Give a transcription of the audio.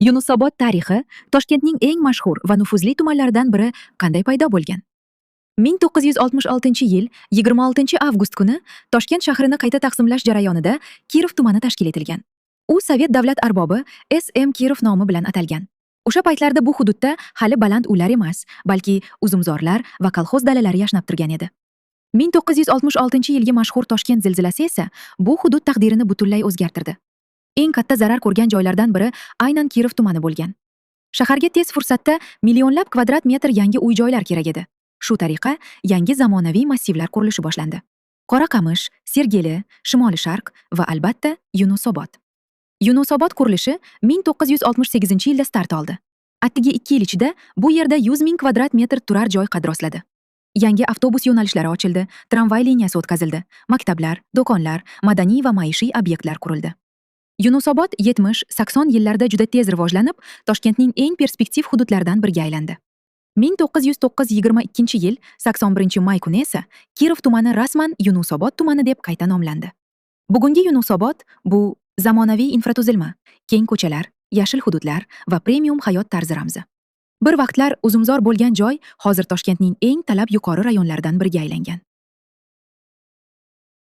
Yunusobod tarixi Toshkentning eng mashhur va nufuzli tumanlaridan biri qanday paydo bo'lgan? 1966-yil 26-avgust kuni Toshkent shahrini qayta taqsimlash jarayonida Kirov tumani tashkil etilgan. U Sovet davlat arbobi S.M. Kirov nomi bilan atalgan. O'sha paytlarda bu hududda hali baland uylar emas, balki uzumzorlar va kolxoz dalalari yashnab turgan edi. 1966-yilgi mashhur Toshkent zilzilasi esa bu hudud taqdirini butunlay o'zgartirdi. Eng katta zarar ko'rgan joylardan biri aynan Kirov tumani bo'lgan. Shaharga tez fursatda millionlab kvadrat metr yangi uy-joylar kerak edi. Shu tariqa yangi zamonaviy massivlar qurilishi boshlandi. Qoraqamish, Sergeli, Shimoli Sharq va albatta Yunusobod. Yunusobod qurilishi 1968-yilda start oldi. Atigi 2 yil ichida bu yerda 100 ming kvadrat metr turar joy qad rostladi. Yangi avtobus yo'nalishlari ochildi, tramvay liniyasi o'tkazildi, maktablar, do'konlar, madaniy va maishiy obyektlar qurildi. Yunusobod 70-80 yillarda juda tez rivojlanib, Toshkentning eng perspektiv hududlaridan biriga aylandi. 1922-yil 81-may kuni esa Kirov tumani rasman Yunusobod tumani deb qayta nomlandi. Bugungi Yunusobod bu zamonaviy infratuzilma, keng ko'chalar, yashil hududlar va premium hayot tarzi ramzi. Bir vaqtlar uzumzor bo'lgan joy hozir Toshkentning eng talab yuqori rayonlaridan biriga aylangan.